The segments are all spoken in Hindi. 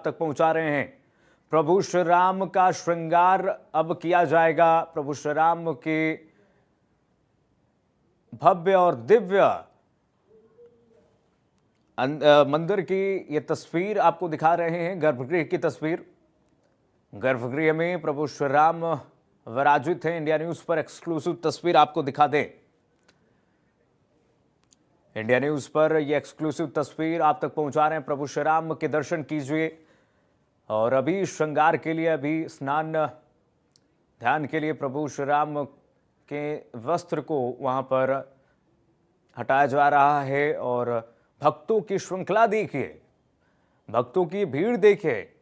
तक पहुंचा रहे हैं। प्रभु श्री राम का श्रृंगार अब किया जाएगा। प्रभु श्री राम के भव्य और दिव्य मंदिर की ये तस्वीर आपको दिखा रहे हैं, गर्भगृह की तस्वीर। गर्भगृह में प्रभु श्री राम विराजित हैं। इंडिया न्यूज पर एक्सक्लूसिव तस्वीर आपको दिखा दें। इंडिया न्यूज पर यह एक्सक्लूसिव तस्वीर आप तक पहुंचा रहे हैं। प्रभु श्री राम के दर्शन कीजिए। और अभी श्रृंगार के लिए, अभी स्नान ध्यान के लिए प्रभु श्री राम के वस्त्र को वहां पर हटाया जा रहा है। और भक्तों की श्रृंखला देखिए, भक्तों की भीड़ देखिए,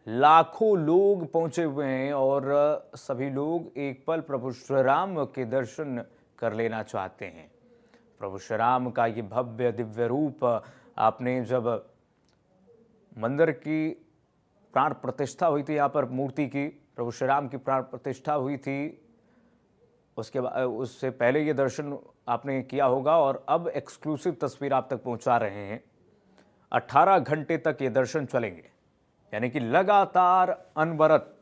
लाखों लोग पहुंचे हुए हैं और सभी लोग एक पल प्रभु श्री राम के दर्शन कर लेना चाहते हैं। प्रभु श्री राम का ये भव्य दिव्य रूप आपने जब मंदिर की प्राण प्रतिष्ठा हुई थी, यहाँ पर मूर्ति की प्रभु श्री राम की प्राण प्रतिष्ठा हुई थी, उसके बाद उससे पहले ये दर्शन आपने किया होगा। और अब एक्सक्लूसिव तस्वीर आप तक पहुंचा रहे हैं। 18 घंटे तक ये दर्शन चलेंगे, यानी कि लगातार अनवरत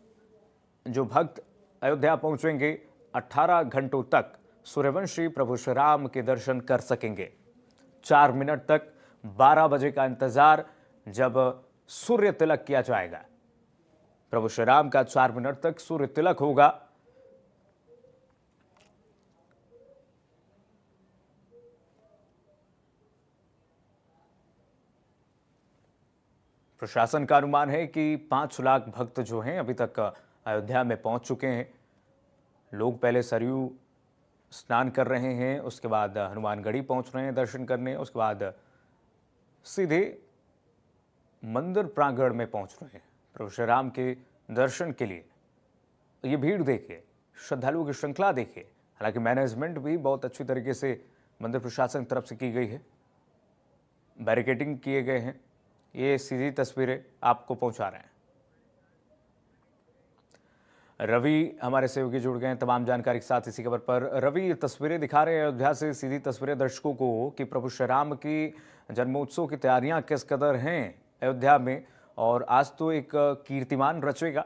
जो भक्त अयोध्या पहुंचेंगे 18 घंटों तक सूर्यवंशी प्रभु श्री राम के दर्शन कर सकेंगे। 4 मिनट तक 12 बजे का इंतजार, जब सूर्य तिलक किया जाएगा। प्रभु श्री राम का 4 मिनट तक सूर्य तिलक होगा। प्रशासन का अनुमान है कि 5 लाख भक्त जो हैं अभी तक अयोध्या में पहुंच चुके हैं। लोग पहले सरयू स्नान कर रहे हैं, उसके बाद हनुमानगढ़ी पहुंच रहे हैं दर्शन करने, उसके बाद सीधे मंदिर प्रांगण में पहुंच रहे हैं प्रभु श्री राम के दर्शन के लिए। ये भीड़ देखिए, श्रद्धालुओं की श्रृंखला देखिए। हालांकि मैनेजमेंट भी बहुत अच्छी तरीके से मंदिर प्रशासन की तरफ से की गई है, बैरिकेडिंग किए गए हैं। ये सीधी तस्वीरें आपको पहुंचा रहे हैं। रवि हमारे सहयोगी जुड़ गए हैं तमाम जानकारी के साथ इसी खबर पर। रवि, तस्वीरें दिखा रहे हैं अयोध्या से, सीधी तस्वीरें दर्शकों को कि प्रभु श्री राम की जन्मोत्सव की तैयारियां किस कदर हैं अयोध्या में। और आज तो एक कीर्तिमान रचेगा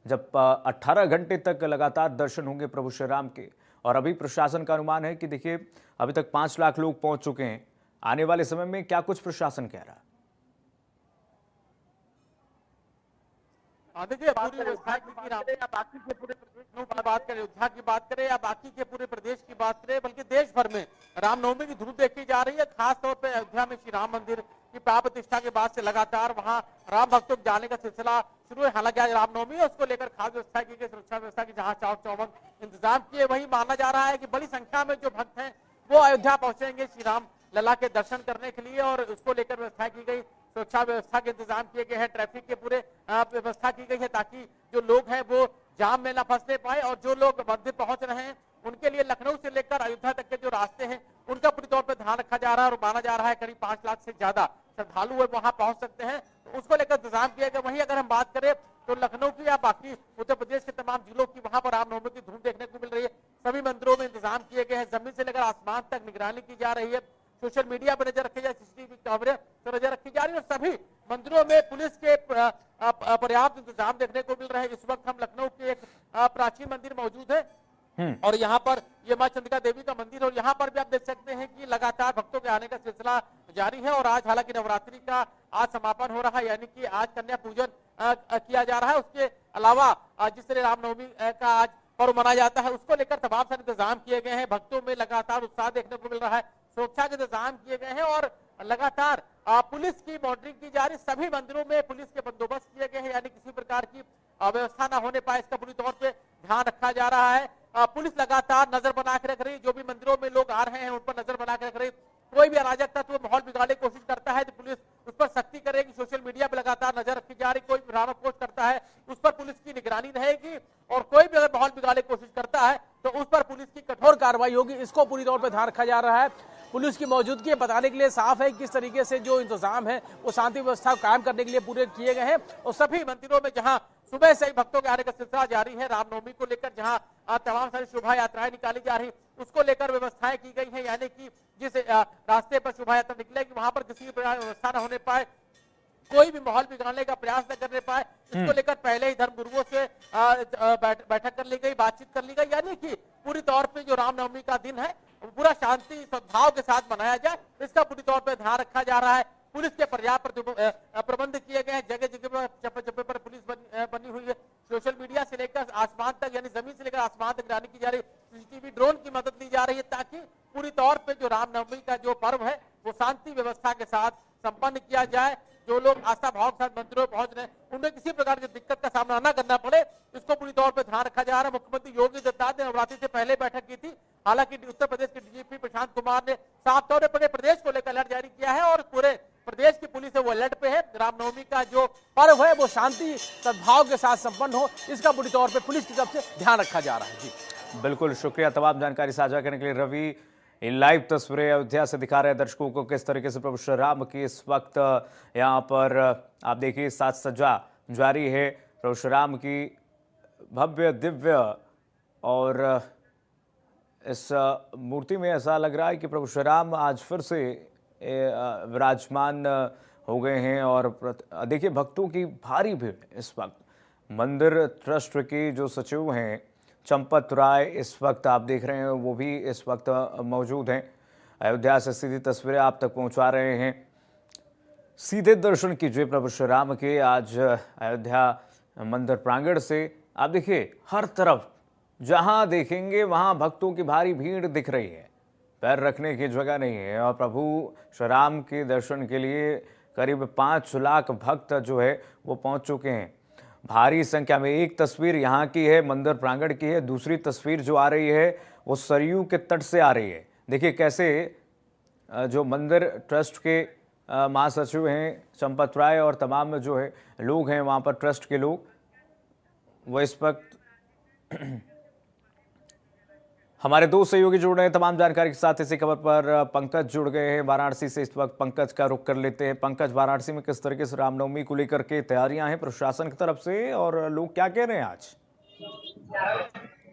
जब 18 घंटे तक लगातार दर्शन होंगे प्रभु श्री राम के। और अभी प्रशासन का अनुमान है कि देखिए अभी तक 5 लाख लोग पहुंच चुके हैं। आने वाले समय में क्या कुछ प्रशासन कह रहा है? देखिए, पूरी व्यवस्था की बाकी के पूरे प्रदेश की बात करें, अयोध्या की बात करें या बाकी के पूरे प्रदेश की बात करें, बल्कि देश भर में रामनवमी की धूम देखी जा रही है। खास तौर पे अयोध्या में श्री राम मंदिर की प्राण प्रतिष्ठा के बाद से लगातार वहां राम भक्तों को जाने का सिलसिला शुरू है। हालांकि आज रामनवमी है, उसको लेकर खास व्यवस्था की गई, सुरक्षा व्यवस्था की जहां चाक चौबंद इंतजाम किए। वही माना जा रहा है कि बड़ी संख्या में जो भक्त हैं वो अयोध्या पहुंचेंगे श्री राम लला के दर्शन करने के लिए। और उसको लेकर व्यवस्था की गई, सुरक्षा व्यवस्था के इंतजाम किए गए हैं, ट्रैफिक के पूरे व्यवस्था की गई है ताकि जो लोग हैं वो जाम में न फंसने पाए। और जो लोग मंदिर पहुंच रहे हैं उनके लिए लखनऊ से लेकर अयोध्या तक के जो रास्ते हैं उनका पूरी तौर पर ध्यान रखा जा रहा है। और माना जा रहा है करीब 5 लाख से ज्यादा श्रद्धालु वहां पहुंच सकते हैं, तो उसको लेकर इंतजाम किया गया। वहीं अगर हम बात करें तो लखनऊ की या बाकी उत्तर प्रदेश के तमाम जिलों की वहां पर रामनवमी की धूम देखने को मिल रही है। सभी मंदिरों में इंतजाम किए गए हैं, जमीन से लेकर आसमान तक निगरानी की जा रही है। सोशल मीडिया पर नजर रखी जाए, सीसीटीवी कैमरे पर नजर रखी जा रही है। और सभी मंदिरों में पुलिस के पर्याप्त इंतजाम देखने को मिल रहे हैं। इस वक्त हम लखनऊ के एक प्राचीन मंदिर मौजूद है और यहाँ पर ये मां चंद्रिका देवी का मंदिर है। और यहाँ पर भी आप देख सकते हैं कि लगातार भक्तों के आने का सिलसिला जारी है। और आज हालांकि नवरात्रि का आज समापन हो रहा है, यानी कि आज कन्या पूजन किया जा रहा है। उसके अलावा जिस तरह रामनवमी का आज पर्व मनाया जाता है उसको लेकर तमाम सारे इंतजाम किए गए हैं। भक्तों में लगातार उत्साह देखने को मिल रहा है, सुरक्षा के इंतजाम किए गए हैं और लगातार पुलिस की मॉनिटरिंग की जा रही। सभी मंदिरों में पुलिस के बंदोबस्त किए गए हैं, यानी किसी प्रकार की अव्यवस्था न होने पाए इसका पूरी तौर पे ध्यान रखा जा रहा है। पुलिस लगातार नजर बना के रख रही है, जो भी मंदिरों में लोग आ रहे हैं उन पर नजर बना के रख रही है। कोई भी अराजक तत्व माहौल बिगाड़ने की कोशिश करता है तो पुलिस उस पर सख्ती करेगी। सोशल मीडिया पर लगातार नजर रखी जा रही, कोई भ्रामक पोस्ट करता है उस पर पुलिस की निगरानी रहेगी और कोई भी अगर माहौल बिगाड़ने की कोशिश करता है तो उस पर पुलिस की कठोर कार्रवाई होगी। इसको पूरी तौर पर ध्यान रखा जा रहा है। पुलिस की मौजूदगी बताने के लिए साफ है किस तरीके से जो इंतजाम है वो शांति व्यवस्था कायम करने के लिए पूरे किए गए हैं। और सभी मंदिरों में जहां सुबह से ही भक्तों के आने का सिलसिला जारी है, रामनवमी को लेकर जहां तमाम सारी शोभा यात्राएं निकाली जा रही उसको लेकर व्यवस्थाएं की गई हैं, यानी कि जिस रास्ते पर शोभा यात्रा निकलेगी वहां पर किसी भी व्यवस्था न होने पाए कोई भी माहौल बिगाड़ने का प्रयास न करने पाए, इसको लेकर पहले ही धर्मगुरुओं से बैठक कर ली गई, बातचीत कर ली गई, यानी कि पूरी तौर पे जो रामनवमी का दिन है वो पूरा शांति सद्भाव के साथ मनाया जाए, इसका पूरी तौर पे ध्यान रखा जा रहा है। पुलिस के पर्याप्त प्रबंध किए गए हैं, जगह जगह पर चप्पे चप्पे पर पुलिस बनी हुई है। सोशल मीडिया से लेकर आसमान तक, यानी जमीन से लेकर आसमान तक निगरानी की जा रही है। सीसीटीवी ड्रोन की मदद ली जा रही है ताकि पूरी तौर पे जो रामनवमी का जो पर्व है वो शांति व्यवस्था के साथ संपन्न किया जाए। जो लोग आस्था भाव के साथ मंदिरों में पहुंच रहे हैं उन्हें किसी प्रकार की दिक्कत का सामना न करना पड़े, इसको पूरी तौर पर ध्यान रखा जा रहा है। मुख्यमंत्री योगी आदित्यनाथ ने नवरात्रि से पहले बैठक की थी। हालांकि उत्तर प्रदेश के डीजीपी प्रशांत कुमार ने साफ तौर पर प्रदेश को लेकर अलर्ट जारी किया है और पूरे प्रदेश की पुलिस है वो अलर्ट पे है। रामनवमी का जो पर्व है वो शांति सद्भाव के साथ संपन्न हो, इसका पूरी तौर पर पुलिस की तरफ से ध्यान रखा जा रहा है। जी बिल्कुल, शुक्रिया तमाम जानकारी साझा करने के लिए रवि। इन लाइव तस्वीरें अयोध्या से दिखा रहे हैं दर्शकों को किस तरीके से प्रभु श्री राम की इस वक्त यहाँ पर आप देखिए साज सज्जा जारी है। प्रभु श्री राम की भव्य दिव्य और इस मूर्ति में ऐसा लग रहा है कि प्रभु श्री राम आज फिर से विराजमान हो गए हैं। और देखिए भक्तों की भारी भीड़ इस वक्त मंदिर ट्रस्ट के जो सचिव हैं चंपत राय इस वक्त आप देख रहे हैं वो भी इस वक्त मौजूद हैं। अयोध्या से सीधी तस्वीरें आप तक पहुंचा रहे हैं। सीधे दर्शन कीजिए प्रभु श्री राम के आज अयोध्या मंदिर प्रांगण से। आप देखिए हर तरफ जहां देखेंगे वहां भक्तों की भारी भीड़ दिख रही है, पैर रखने की जगह नहीं है। और प्रभु श्री राम के दर्शन के लिए करीब 5 लाख भक्त जो है वो पहुंच चुके हैं भारी संख्या में। एक तस्वीर यहाँ की है मंदिर प्रांगण की है, दूसरी तस्वीर जो आ रही है वो सरयू के तट से आ रही है। देखिए कैसे जो मंदिर ट्रस्ट के महासचिव हैं चंपत राय और तमाम जो है लोग हैं वहाँ पर ट्रस्ट के लोग, वो इस वक्त हमारे दो सहयोगी जुड़ रहे हैं तमाम जानकारी के साथ। इसी खबर पर पंकज जुड़ गए हैं वाराणसी से। इस वक्त पंकज का रुख कर लेते हैं। पंकज, वाराणसी में किस तरीके से रामनवमी को लेकर के तैयारियां हैं प्रशासन की तरफ से और लोग क्या कह रहे हैं आज?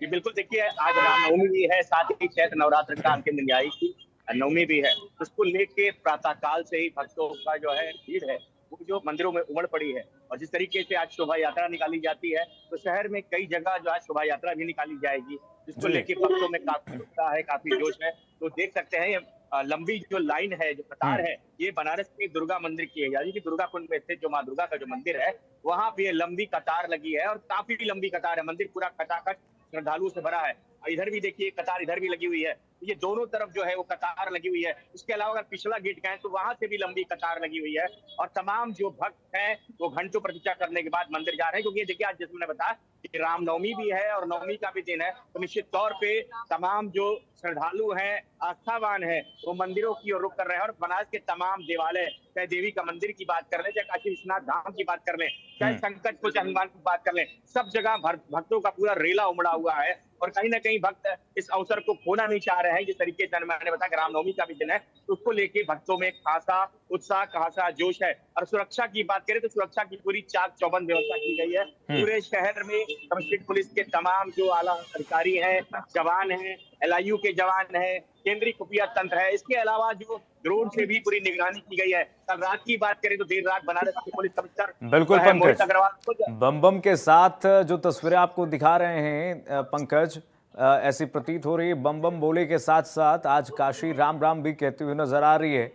जी बिल्कुल, देखिए आज रामनवमी भी है, साथ ही चैत्र नवरात्र का अंतिम दिन आई की नवमी भी है। उसको लेके प्रातः काल से ही भक्तों का जो है भीड़ है वो जो मंदिरों में उमड़ पड़ी है। और जिस तरीके से आज शोभा यात्रा निकाली जाती है तो शहर में कई जगह जो आज शोभा यात्रा भी निकाली जाएगी, जिसको लेके भक्तों में काफी उत्साह है, काफी जोश है। तो देख सकते हैं ये लंबी जो लाइन है, जो कतार है, ये बनारस के दुर्गा मंदिर की है, यानी कि दुर्गा कुंड में स्थित जो माँ दुर्गा का जो मंदिर है वहां पे लंबी कतार लगी है और काफी लंबी कतार है। मंदिर पूरा खचाखच श्रद्धालुओं से भरा है। इधर भी देखिए कतार इधर भी लगी हुई है, ये दोनों तरफ जो है वो कतार लगी हुई है। इसके अलावा अगर पिछला गेट का है तो वहां से भी लंबी कतार लगी हुई है और तमाम जो भक्त हैं वो घंटों प्रतीक्षा करने के बाद मंदिर जा रहे हैं। क्योंकि ये देखिए आज जैसे मैंने बताया कि रामनवमी भी है और नवमी का भी दिन है, तो निश्चित तौर पे तमाम जो श्रद्धालु हैं, आस्थावान है, वो मंदिरों की ओर रुख कर रहे हैं। और बनारस के तमाम देवालय, चाहे देवी का मंदिर की बात कर लें, चाहे काशी विश्वनाथ धाम की बात कर लें, चाहे संकट को हनुमान की बात कर लें, सब जगह भक्तों का पूरा रेला उमड़ा हुआ है। और कहीं ना कहीं भक्त इस अवसर को खोना नहीं चाह रहे हैं। जिस तरीके से मैंने बताया कि रामनवमी का भी दिन है, तो उसको लेके भक्तों में खासा उत्साह, खासा जोश है। और सुरक्षा की बात करें तो सुरक्षा की पूरी चाक चौबंद व्यवस्था की गई है। पूरे शहर में कमिश्नरेट पुलिस के तमाम जो आला अधिकारी हैं, जवान हैं, LIU के जवान हैं, केंद्रीय खुफिया तंत्र है, इसके अलावा जो ड्रोन से भी पूरी निगरानी की गई है। कल रात की बात करें तो देर रात बनारस के पुलिस कमिश्नर बिल्कुल पंकज, अग्रवाल बम बम के साथ जो तस्वीरें आपको दिखा रहे हैं पंकज, ऐसी प्रतीत हो रही है बम बम बोले के साथ साथ आज काशी राम राम भी कहती हुई नजर आ रही है।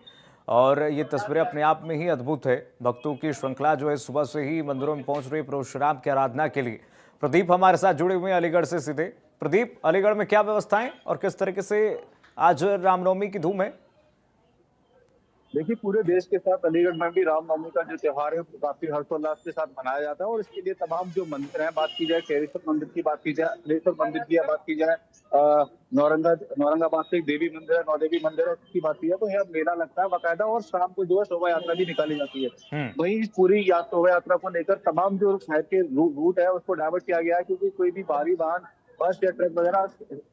और ये तस्वीरें अपने आप में ही अद्भुत है। भक्तों की श्रृंखला जो है सुबह से ही मंदिरों में पहुंच रही है प्रभु श्री राम की आराधना के लिए। प्रदीप हमारे साथ जुड़े हुए हैं अलीगढ़ से सीधे। प्रदीप, अलीगढ़ में क्या व्यवस्थाएं और किस तरीके से आज रामनवमी की धूम है? देखिए पूरे देश के साथ अलीगढ़ में भी रामनवमी का जो त्योहार है काफी हर्षोल्लास के साथ मनाया जाता है। और इसके लिए तमाम जो मंदिर हैं, बात की जाए केरेश्वर मंदिर की, बात की जाए अलेश्वर मंदिर की, बात की जाए नौरंगाबाद से एक देवी मंदिर है, नौदेवी मंदिर है, उसकी बात की जाए तो यहाँ मेला लगता है बाकायदा। और शाम को जो है शोभा यात्रा भी निकाली जाती है। वहीं इस पूरी शोभा यात्रा को लेकर तमाम जो शहर के रूट है उसको डाइवर्ट किया गया है, क्योंकि कोई भी भारी वाहन, बस या ट्रक वगैरह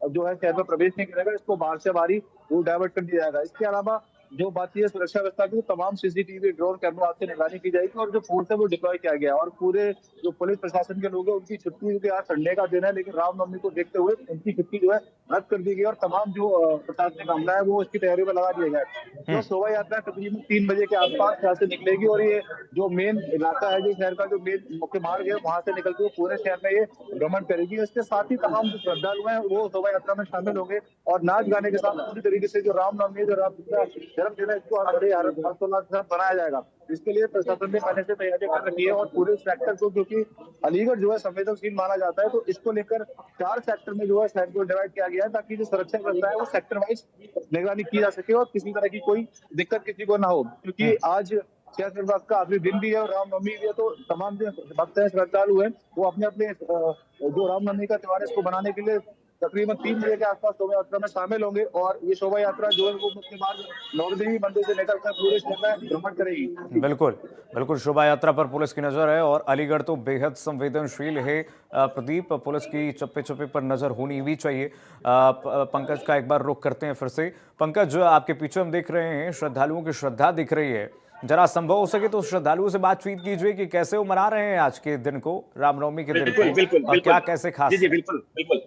जो है शहर में प्रवेश नहीं करेगा। इसको बाहर से बाहरी रूट डाइवर्ट कर दिया जाएगा। इसके अलावा जो बात की है सुरक्षा व्यवस्था की, तो तमाम सीसीटीवी ड्रोन कैमरा से निगरानी की जाएगी और जो फोर्स है वो डिप्लॉय किया गया है। और पूरे जो पुलिस प्रशासन के लोग हैं उनकी छुट्टी, क्योंकि आज संडे का दिन है, लेकिन रामनवमी को देखते हुए उनकी छुट्टी जो है रद्द कर दी गई और तमाम जो प्रशासनिक अमला है वो इसकी तैयारी में लगा दिए गए। जो शोभा यात्रा तकरीबन 3 बजे के आसपास यहाँ से निकलेगी और ये जो मेन इलाका है, जो शहर का जो मेन मुख्य मार्ग है, वहां से निकलते हुए पूरे शहर में ये भ्रमण करेगी। इसके साथ ही तमाम जो श्रद्धालु हैं वो शोभा यात्रा में शामिल होंगे और नाच गाने के साथ पूरी तरीके से जो रामनवमी, जो राम का जन्मदिन है, इसको बड़े हर्षोल्लास के साथ मनाया जाएगा। इसके लिए प्रशासन ने पहले से तैयारी कर रखी है और पूरे सेक्टर को, क्योंकि अलीगढ़ जो है संवेदनशील माना जाता है, तो इसको लेकर 4 सेक्टर में जो है शहर को डिवाइड किया गया है, ताकि जो सुरक्षा व्यवस्था है वो सेक्टर वाइज निगरानी की जा सके और किसी तरह की कोई दिक्कत किसी को ना हो। क्योंकि आज सियासत विभाग का आखिरी दिन भी है और रामनवमी भी है, तो तमाम जो भक्त हैं, श्रद्धालु हैं, वो अपने अपने जो रामनवमी का त्योहार है इसको बनाने के लिए तकरीबन 3 बजे के आसपास शोभा यात्रा में शामिल होंगे। और ये शोभा यात्रा जो है वो मुख्य मार्ग नवदेवी मंदिर से निकलकर पूरे शहर में भ्रमण करेगी। बिल्कुल बिल्कुल, शोभा यात्रा पर पुलिस की नजर है और अलीगढ़ तो बेहद संवेदनशील है। प्रदीप, पुलिस की चप्पे चप्पे पर नजर होनी भी चाहिए। पंकज का एक बार रुख करते हैं फिर से। पंकज, आपके पीछे हम देख रहे हैं श्रद्धालुओं की श्रद्धा दिख रही है। जरा संभव हो सके तो श्रद्धालुओं से बातचीत कीजिए कि कैसे वो मना रहे हैं आज के दिन को, रामनवमी के दिन बिल्कुल को, बिल्कुल और बिल्कुल क्या कैसे खास जी है? बिल्कुल बिल्कुल।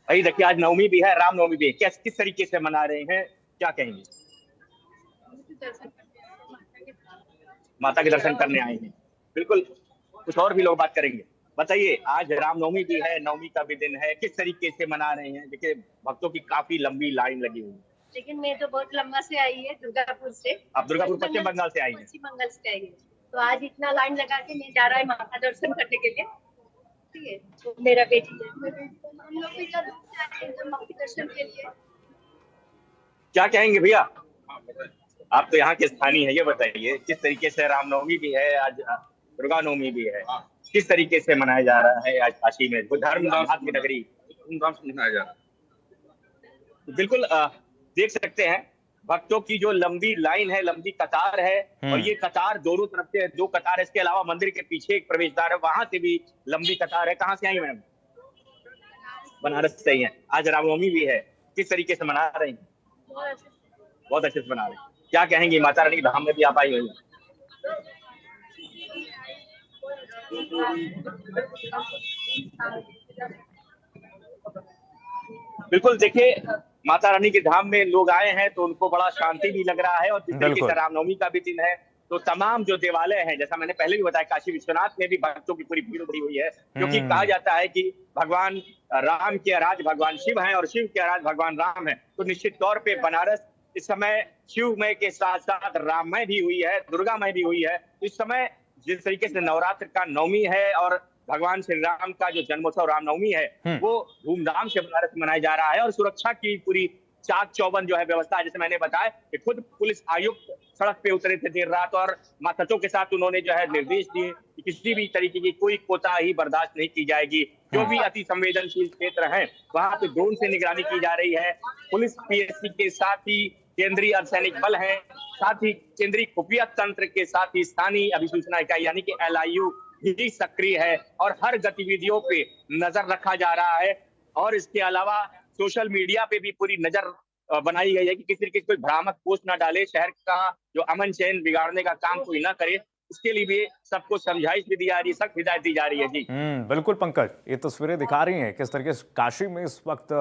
भाई देखिए, आज नवमी भी है, रामनवमी भी है, किस तरीके से मना रहे हैं, क्या कहेंगे? माता के दर्शन करने आए हैं, बिल्कुल। कुछ और भी लोग बात करेंगे। बताइए, आज रामनवमी भी है, नवमी का भी दिन है, किस तरीके से मना रहे हैं? देखिए, भक्तों की काफी लंबी लाइन लगी हुई है। लेकिन मैं तो बहुत लंबा से आई है, दुर्गापुर से। आप दुर्गापुर पश्चिम बंगाल से आई हैं? पश्चिम बंगाल से आई है, तो आज इतना लाइन लगा के नहीं जा रहा है माता दर्शन करने के लिए। ठीक है, तो मेरा बेटी है, हम लोग भी जरूर जाते हैं माता दर्शन के लिए। क्या कहेंगे भैया? आप तो यहाँ के स्थानीय है, ये बताइए किस तरीके से रामनवमी भी है, आज दुर्गा नवमी भी है, किस तरीके से मनाया जा रहा है आज काशी में, धर्म की नगरी, धूमधाम से मनाया जा रहा है? बिल्कुल, देख सकते हैं भक्तों की जो लंबी लाइन है, लंबी कतार है, और ये कतार दोनों तरफ से 2 कतार है। इसके अलावा मंदिर के पीछे एक प्रवेशद्वार है, वहां से भी लंबी कतार है। कहाँ से आई मैडम? बनारस से ही है। आज रामनवमी भी है, किस तरीके से मना रही हैं? बहुत अच्छे से मना रहे हैं। क्या कहेंगी, माता रानी के धाम में भी आप आई हुई हैं? बिल्कुल, देखिए, माता रानी के धाम में लोग आए हैं तो उनको बड़ा शांति भी लग रहा है, और जिस तरीके से रामनवमी का भी दिन है तो तमाम जो देवालय हैं, जैसा मैंने पहले भी बताया, काशी विश्वनाथ में भी भक्तों की पूरी भीड़ उमड़ी हुई है, क्योंकि कहा जाता है कि भगवान राम के आराध्य भगवान शिव हैं और शिव के आराध्य भगवान राम है। तो निश्चित तौर पे बनारस इस समय शिवमय के साथ साथ राममय भी हुई है, दुर्गामय भी हुई है। इस समय जिस तरीके से नवरात्र का नवमी है और भगवान श्री राम का जो जन्मोत्सव रामनवमी है, वो धूमधाम से बनारस मनाया जा रहा है, और सुरक्षा की पूरी चाक चौबंद जो है व्यवस्था, जैसे मैंने बताया कि खुद पुलिस आयुक्त सड़क पे उतरे थे देर रात, और मातहतों के साथ उन्होंने जो है निर्देश दिए कि किसी भी तरीके की कोई कोताही बर्दाश्त नहीं की जाएगी। जो भी अति संवेदनशील क्षेत्र है वहां पे ड्रोन से निगरानी की जा रही है। पुलिस, पीएससी के साथ ही केंद्रीय अर्धसैनिक बल है, साथ ही केंद्रीय खुफिया तंत्र के साथ ही स्थानीय अभिसूचना इकाई यानी कि LIU भी सक्रिय है, और हर गतिविधियों पे नजर रखा जा रहा है। और इसके अलावा सोशल मीडिया पे भी पूरी नजर बनाई गई है कि किसी तरीके कोई भ्रामक पोस्ट ना डाले, शहर का जो अमन चैन बिगाड़ने का काम कोई ना करे। इसके लिए भी सबको समझाइश भी दी जा रही है, सख्त हिदायत दी जा रही है। जी बिल्कुल पंकज, ये तस्वीरें दिखा रही हैं किस तरीके से काशी में इस वक्त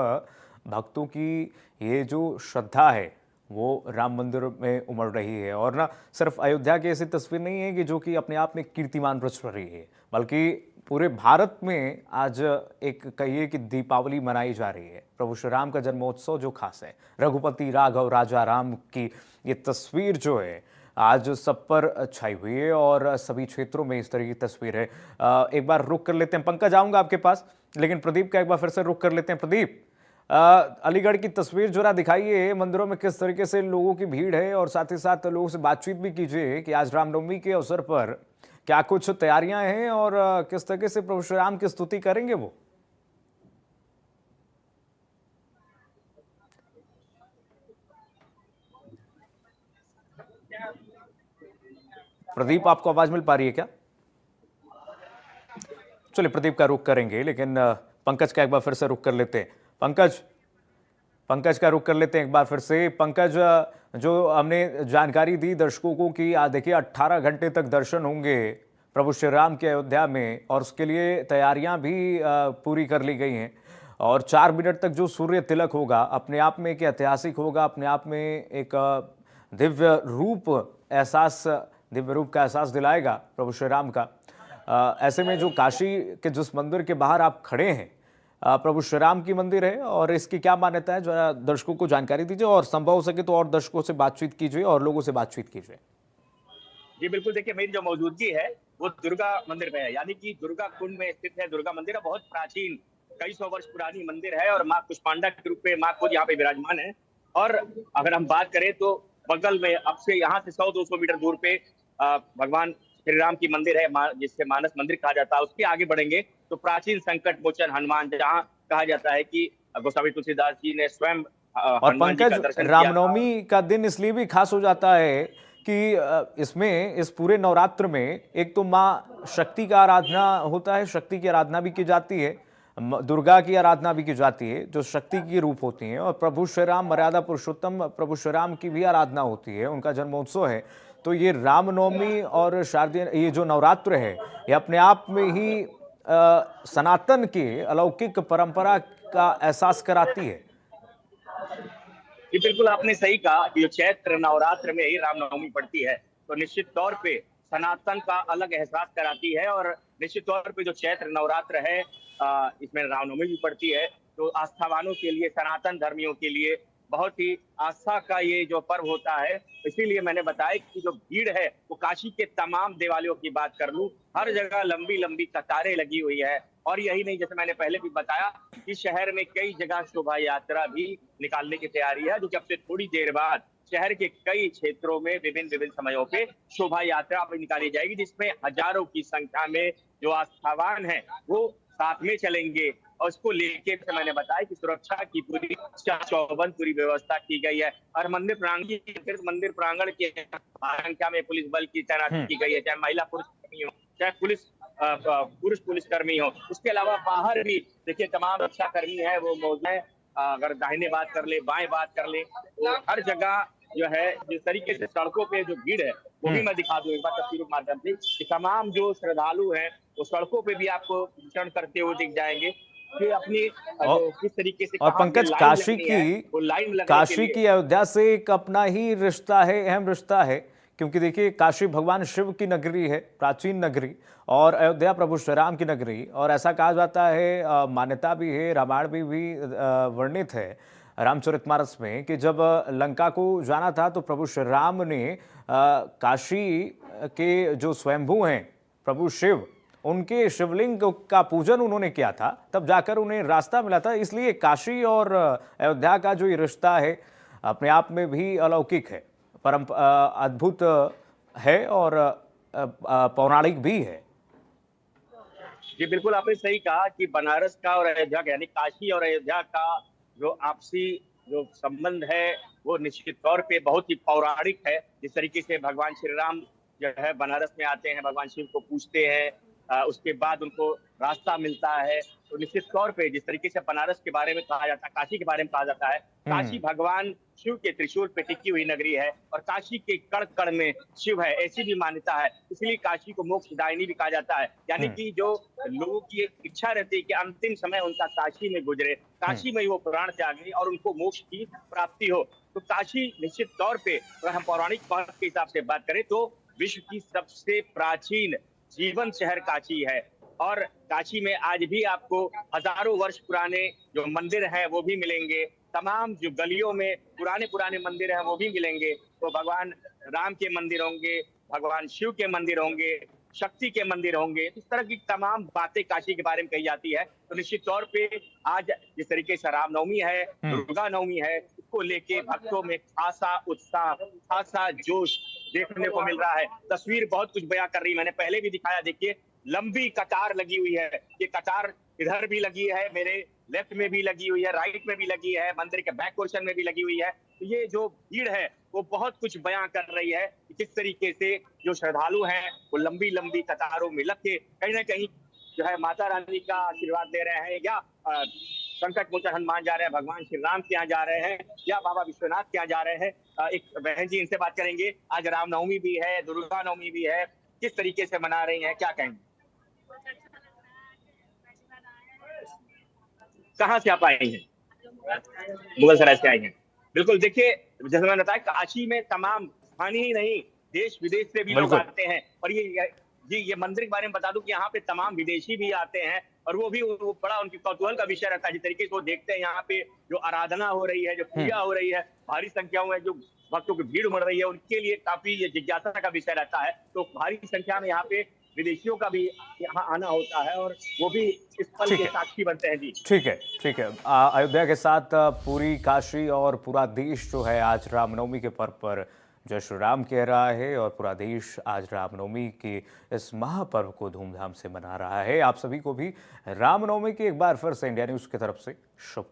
भक्तों की ये जो श्रद्धा है वो राम मंदिर में उमड़ रही है। और ना सिर्फ अयोध्या की ऐसी तस्वीर नहीं है कि जो कि अपने आप में कीर्तिमान रच रही है, बल्कि पूरे भारत में आज एक कहिए कि दीपावली मनाई जा रही है। प्रभु श्री राम का जन्मोत्सव जो खास है, रघुपति राघव राजा राम की ये तस्वीर जो है आज सब पर छाई हुई है, और सभी क्षेत्रों में इस तरह की तस्वीर है। एक बार रुक कर लेते हैं, पंकज आऊँगा आपके पास, लेकिन प्रदीप का एक बार फिर से रुक कर लेते हैं। प्रदीप, अलीगढ़ की तस्वीर जरा दिखाइए, मंदिरों में किस तरीके से लोगों की भीड़ है, और साथ ही साथ लोगों से बातचीत भी कीजिए कि आज रामनवमी के अवसर पर क्या कुछ तैयारियां हैं और किस तरीके से प्रभु श्री राम की स्तुति करेंगे वो। प्रदीप, आपको आवाज मिल पा रही है क्या? चलिए, प्रदीप का रुख करेंगे, लेकिन पंकज का एक बार फिर से रुख कर लेते हैं। पंकज का रुख कर लेते हैं एक बार फिर से। पंकज, जो हमने जानकारी दी दर्शकों को कि देखिए 18 घंटे तक दर्शन होंगे प्रभु श्री राम के अयोध्या में, और उसके लिए तैयारियां भी पूरी कर ली गई हैं। और 4 मिनट तक जो सूर्य तिलक होगा अपने आप में एक ऐतिहासिक होगा, अपने आप में एक दिव्य रूप का एहसास दिलाएगा प्रभु श्री राम का। ऐसे में जो काशी के जिस मंदिर के बाहर आप खड़े हैं, प्रभु श्री राम की मंदिर है, और इसकी क्या मान्यता है जरा दर्शकों को जानकारी दीजिए, और संभव हो सके तो और दर्शकों से बातचीत कीजिए और लोगों से बातचीत कीजिए। जी बिल्कुल, देखिए मेरी जो मौजूदगी है वो दुर्गा मंदिर में है, यानी कि दुर्गा कुंड में स्थित है। दुर्गा मंदिर है, बहुत प्राचीन कई सौ वर्ष पुरानी मंदिर है, और माँ कुष्मांडा के रूप में माँ खुद यहाँ पे विराजमान है। और अगर हम बात करें तो बगल में अब से यहाँ से 100-200 मीटर दूर पे भगवान श्री राम की मंदिर है, जिससे मानस मंदिर कहा जाता है। उसके आगे बढ़ेंगे तो प्राचीन संकट मोचन हनुमान, जहाँ कहा जाता है कि गोस्वामी तुलसीदास जी ने स्वयं और हनुमान जी का पंकज, दर्शन किया था। रामनवमी का दिन इसलिए भी खास हो जाता है कि इसमें इस पूरे नवरात्र में एक तो माँ शक्ति का आराधना होता है, शक्ति की आराधना भी की जाती है, दुर्गा की आराधना भी की जाती है जो शक्ति की रूप होती हैं, और प्रभु श्री राम मर्यादा पुरुषोत्तम प्रभु श्री राम की भी आराधना होती है, उनका जन्मोत्सव है। तो ये रामनवमी और शारदीय ये जो नवरात्र है ये अपने आप में ही सनातन की अलौकिक परंपरा का एहसास कराती है। जी बिल्कुल, आपने सही कहा कि जो चैत्र नवरात्र में ही रामनवमी पड़ती है तो निश्चित तौर पे सनातन का अलग एहसास कराती है। और निश्चित तौर पे जो चैत्र नवरात्र है इसमें रामनवमी भी पड़ती है, तो आस्थावानों के लिए, सनातन धर्मियों के लिए बहुत ही आस्था का ये जो पर्व होता है। इसीलिए मैंने बताया कि जो भीड़ है वो काशी के तमाम देवालयों की बात कर लूं, हर जगह लंबी लंबी कतारें लगी हुई है। और यही नहीं, जैसे मैंने पहले भी बताया कि शहर में कई जगह शोभा यात्रा भी निकालने की तैयारी है, जो कि अब से थोड़ी देर बाद शहर के कई क्षेत्रों में विभिन्न समयों पे शोभा यात्रा भी निकाली जाएगी, जिसमें हजारों की संख्या में जो आस्थावान है वो साथ में चलेंगे। और उसको लेके मैंने बताया कि सुरक्षा की पूरी चौबंद पूरी व्यवस्था की गई है। और मंदिर प्रांगण के संख्या में पुलिस बल की तैनाती की गई है, चाहे महिला पुरुष कर्मी हो, चाहे पुरुष पुलिसकर्मी हो। उसके अलावा बाहर भी देखिए तमाम रक्षा कर्मी है वो मौजूद है। अगर दाहिने बात कर ले, बाएं बात कर ले, तो हर जगह जो है जिस तरीके से सड़कों पे जो भीड़ है वो भी मैं दिखा दूं एक बार तस्वीरों के माध्यम से कि तमाम जो श्रद्धालु हैं वो सड़कों पे भी आपको विचरण करते हुए दिख जाएंगे कि अपनी किस तरीके से। और पंकज, काशी की अयोध्या से एक अपना ही रिश्ता है, अहम रिश्ता है, क्योंकि देखिए काशी भगवान शिव की नगरी है, प्राचीन नगरी, और अयोध्या प्रभु श्री राम की नगरी। और ऐसा कहा जाता है, मान्यता भी है, रामायण भी वर्णित है रामचरितमानस में, कि जब लंका को जाना था तो प्रभु श्री राम ने काशी के जो स्वयंभू हैं प्रभु शिव, उनके शिवलिंग का पूजन उन्होंने किया था, तब जाकर उन्हें रास्ता मिला था। इसलिए काशी और अयोध्या का जो ये रिश्ता है अपने आप में भी अलौकिक है, अद्भुत है और पौराणिक भी है। जी बिल्कुल, आपने सही कहा कि बनारस का और अयोध्या का, यानी काशी और अयोध्या का जो आपसी जो संबंध है वो निश्चित तौर पे बहुत ही पौराणिक है। जिस तरीके से भगवान श्री राम जो है बनारस में आते हैं, भगवान शिव को पूजते हैं, उसके बाद उनको रास्ता मिलता है, तो निश्चित तौर पे जिस तरीके से बनारस के बारे में कहा जाता है, काशी के बारे में कहा जाता है, काशी भगवान शिव के त्रिशूल पे टिकी हुई नगरी है और काशी के कण कण में शिव है, ऐसी भी मान्यता है। इसलिए काशी को मोक्षदायिनी भी कहा जाता है, यानी कि जो लोगों की एक इच्छा रहती है कि अंतिम समय उनका काशी में गुजरे, काशी में वो प्राण त्यागे और उनको मोक्ष की प्राप्ति हो। तो काशी निश्चित तौर पे अगर हम पौराणिक बात के हिसाब से बात करें तो विश्व की सबसे प्राचीन जीवन शहर काशी है। और काशी में आज भी आपको हजारों वर्ष पुराने जो मंदिर हैं वो भी मिलेंगे, तमाम जो गलियों में पुराने मंदिर हैं वो भी मिलेंगे। तो भगवान राम के मंदिर होंगे, भगवान शिव के मंदिर होंगे, शक्ति के मंदिर होंगे, इस तरह की तमाम बातें काशी के बारे में कही जाती है। तो निश्चित तौर पे आज जिस तरीके से रामनवमी है, दुर्गा नवमी है, इसको लेके भक्तों में खासा उत्साह, खासा जोश देखने को मिल रहा है। तस्वीर बहुत कुछ बयां कर रही है, मैंने पहले भी दिखाया, देखिए लंबी कतार लगी हुई है। ये कतार इधर भी लगी है, मेरे लेफ्ट में भी लगी हुई है, राइट में भी लगी है, मंदिर के बैक पोर्शन में भी लगी हुई है। तो ये जो भीड़ है वो बहुत कुछ बयां कर रही है कि किस तरीके से जो श्रद्धालु हैं वो लंबी लंबी कतारों में लग के कहीं ना कहीं जो है माता रानी का आशीर्वाद ले रहे हैं या संकट मोचन हनुमान जा रहे हैं, भगवान श्री राम के यहाँ जा रहे हैं या बाबा विश्वनाथ के यहाँ जा रहे हैं। एक बहन जी, इनसे बात करेंगे। आज रामनवमी भी है, दुर्गा नवमी भी है, किस तरीके से मना रही हैं, क्या कहेंगे? कहाँ से आप आई हैं? मुगल सराय से आई हैं। बिल्कुल, देखिए जैसे मैंने बताया, काशी में तमाम स्थानीय ही नहीं, देश विदेश से भी लोग बिल्कुल। आते हैं। और ये मंदिर के बारे में बता दूं कि यहाँ पे तमाम विदेशी भी आते हैं और वो भी वो बड़ा उनकी कौतूहल का विषय रहता है। जिस तरीके से वो देखते हैं यहाँ पे जो आराधना हो रही है, जो पूजा हो रही है, भारी संख्या में जो भक्तों की भीड़ उमड़ रही है, उनके लिए काफी ये जिज्ञासा का विषय रहता है। तो भारी संख्या में यहाँ पे विदेशियों का भी यहाँ आना होता है और वो भी इस पल ठीक के है। साक्षी बनते हैं। जी ठीक है, ठीक है। अयोध्या के साथ पूरी काशी और पूरा देश जो है आज रामनवमी के पर्व पर जय श्री राम कह रहा है और पूरा देश आज रामनवमी के इस महापर्व को धूमधाम से मना रहा है। आप सभी को भी रामनवमी की एक बार फिर से इंडिया न्यूज़ की तरफ से शुभ